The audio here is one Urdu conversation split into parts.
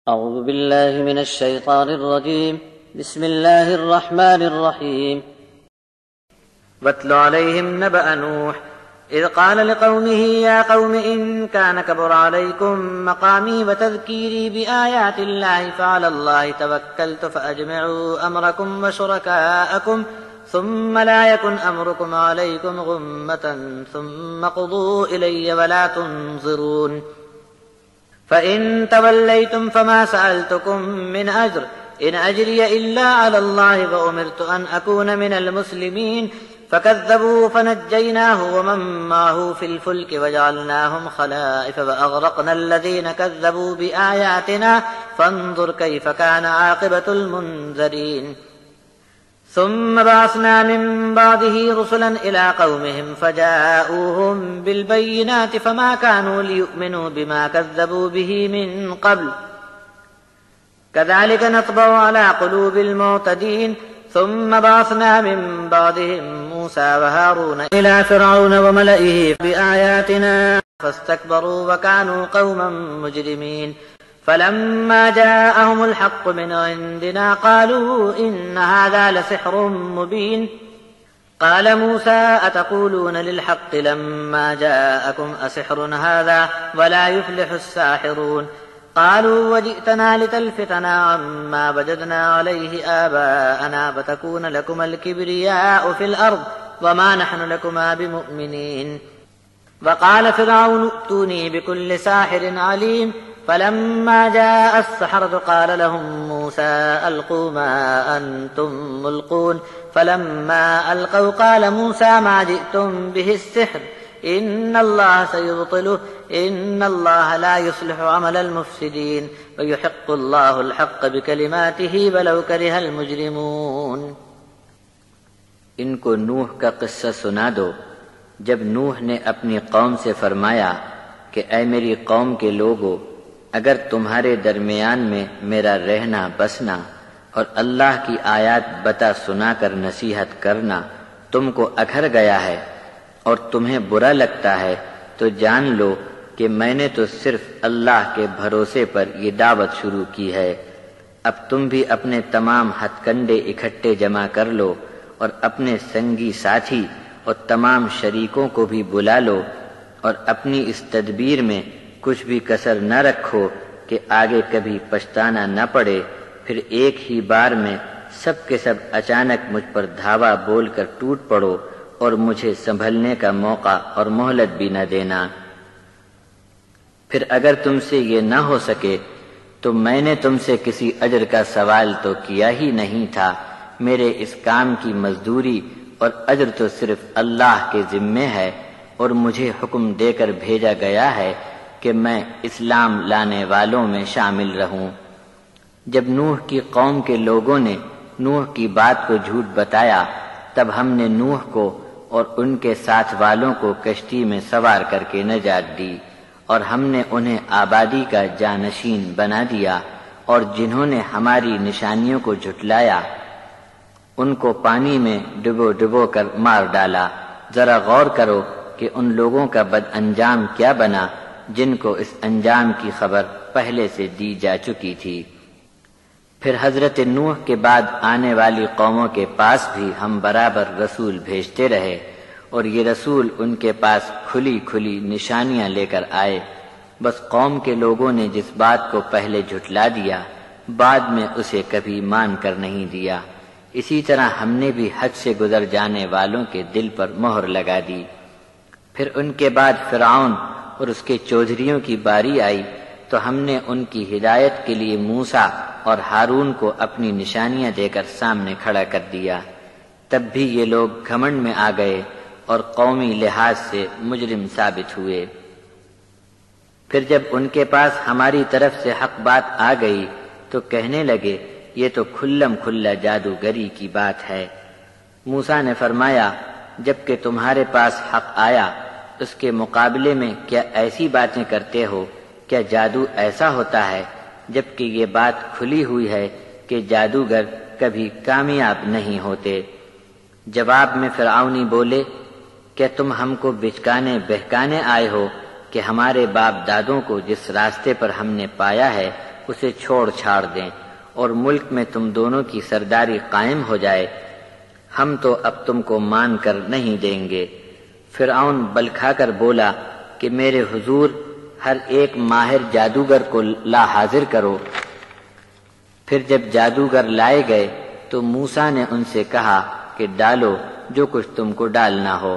أعوذ بالله من الشيطان الرجيم بسم الله الرحمن الرحيم واتل عليهم نبأ نوح إذ قال لقومه يا قوم إن كان كبر عليكم مقامي وتذكيري بآيات الله فعلى الله توكلت فأجمعوا أمركم وشركاءكم ثم لا يكن أمركم عليكم غمة ثم قضوا إلي ولا تنظرون فإن توليتم فما سألتكم من أجر إن أجري إلا على الله وأمرت أن أكون من المسلمين فكذبوا فنجيناه ومن معه في الفلك وجعلناهم خلائف وأغرقنا الذين كذبوا بآياتنا فانظر كيف كان عاقبة المنذرين ثم بعثنا من بعده رسلا إلى قومهم فجاءوهم بالبينات فما كانوا ليؤمنوا بما كذبوا به من قبل كذلك نطبع على قلوب المعتدين ثم بعثنا من بعدهم موسى وهارون إلى فرعون وملئه بآياتنا فاستكبروا وكانوا قوما مجرمين فلما جاءهم الحق من عندنا قالوا إن هذا لسحر مبين قال موسى أتقولون للحق لما جاءكم أسحر هذا ولا يفلح الساحرون قالوا وجئتنا لتلفتنا عما وجدنا عليه آباءنا فتكون لكما الكبرياء في الأرض وما نحن لكما بمؤمنين وقال فرعون ائتوني بكل ساحر عليم فلما جاء السحرة قال لهم موسى ألقوا ما أنتم ملقون فلما ألقوا قال موسى ما جئتم به السحر إن الله سيبطله إن الله لا يصلح عمل المفسدين ويحق الله الحق بكلماته ولو كره المجرمون ان کو نوح کا قصہ سنا دو جب نوح نے اپنی قوم سے فرمایا کہ اے میری قوم کے لوگو اگر تمہارے درمیان میں میرا رہنا بسنا اور اللہ کی آیات بتا سنا کر نصیحت کرنا تم کو اکھر گیا ہے اور تمہیں برا لگتا ہے تو جان لو کہ میں نے تو صرف اللہ کے بھروسے پر یہ دعوت شروع کی ہے۔ اب تم بھی اپنے تمام ہتھ کنڈے اکٹھے جمع کر لو اور اپنے سنگی ساتھی اور تمام شریکوں کو بھی بلا لو اور اپنی اس تدبیر میں کچھ بھی کسر نہ رکھو کہ آگے کبھی پچھتانا نہ پڑے، پھر ایک ہی بار میں سب کے سب اچانک مجھ پر دھاوا بول کر ٹوٹ پڑو اور مجھے سنبھلنے کا موقع اور مہلت بھی نہ دینا۔ پھر اگر تم سے یہ نہ ہو سکے تو میں نے تم سے کسی اجر کا سوال تو کیا ہی نہیں تھا، میرے اس کام کی مزدوری اور اجر تو صرف اللہ کے ذمے ہے اور مجھے حکم دے کر بھیجا گیا ہے کہ میں اسلام لانے والوں میں شامل رہوں۔ جب نوح کی قوم کے لوگوں نے نوح کی بات کو جھوٹ بتایا تب ہم نے نوح کو اور ان کے ساتھ والوں کو کشتی میں سوار کر کے نجات دی اور ہم نے انہیں آبادی کا جانشین بنا دیا، اور جنہوں نے ہماری نشانیوں کو جھٹلایا ان کو پانی میں ڈبو ڈبو کر مار ڈالا۔ ذرا غور کرو کہ ان لوگوں کا بد انجام کیا بنا جن کو اس انجام کی خبر پہلے سے دی جا چکی تھی۔ پھر حضرت نوح کے بعد آنے والی قوموں کے پاس بھی ہم برابر رسول بھیجتے رہے اور یہ رسول ان کے پاس کھلی کھلی نشانیاں لے کر آئے، بس قوم کے لوگوں نے جس بات کو پہلے جھٹلا دیا بعد میں اسے کبھی مان کر نہیں دیا۔ اسی طرح ہم نے بھی حد سے گزر جانے والوں کے دل پر مہر لگا دی۔ پھر ان کے بعد فرعون اور اس کے چودھریوں کی باری آئی تو ہم نے ان کی ہدایت کے لیے موسیٰ اور ہارون کو اپنی نشانیاں دے کر سامنے کھڑا کر دیا، تب بھی یہ لوگ گھمنڈ میں آ گئے اور قومی لحاظ سے مجرم ثابت ہوئے۔ پھر جب ان کے پاس ہماری طرف سے حق بات آ گئی تو کہنے لگے یہ تو کھلم کھلا جادوگری کی بات ہے۔ موسیٰ نے فرمایا جب کہ تمہارے پاس حق آیا اس کے مقابلے میں کیا ایسی باتیں کرتے ہو؟ کیا جادو ایسا ہوتا ہے؟ جبکہ یہ بات کھلی ہوئی ہے کہ جادوگر کبھی کامیاب نہیں ہوتے۔ جواب میں فرعونی بولے کیا تم ہم کو بچکانے بہکانے آئے ہو کہ ہمارے باپ دادوں کو جس راستے پر ہم نے پایا ہے اسے چھوڑ چھاڑ دیں اور ملک میں تم دونوں کی سرداری قائم ہو جائے، ہم تو اب تم کو مان کر نہیں دیں گے۔ فرعون بل کھا کر بولا کہ میرے حضور ہر ایک ماہر جادوگر کو لا حاضر کرو۔ پھر جب جادوگر لائے گئے تو موسیٰ نے ان سے کہا کہ ڈالو جو کچھ تم کو ڈالنا ہو۔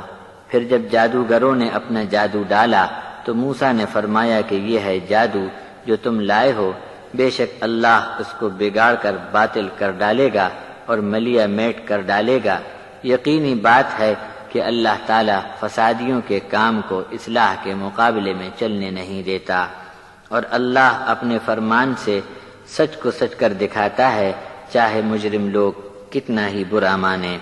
پھر جب جادوگروں نے اپنا جادو ڈالا تو موسیٰ نے فرمایا کہ یہ ہے جادو جو تم لائے ہو، بے شک اللہ اس کو بگاڑ کر باطل کر ڈالے گا اور ملیا میٹ کر ڈالے گا۔ یقینی بات ہے کہ اللہ تعالی فسادیوں کے کام کو اصلاح کے مقابلے میں چلنے نہیں دیتا، اور اللہ اپنے فرمان سے سچ کو سچ کر دکھاتا ہے، چاہے مجرم لوگ کتنا ہی برا مانیں۔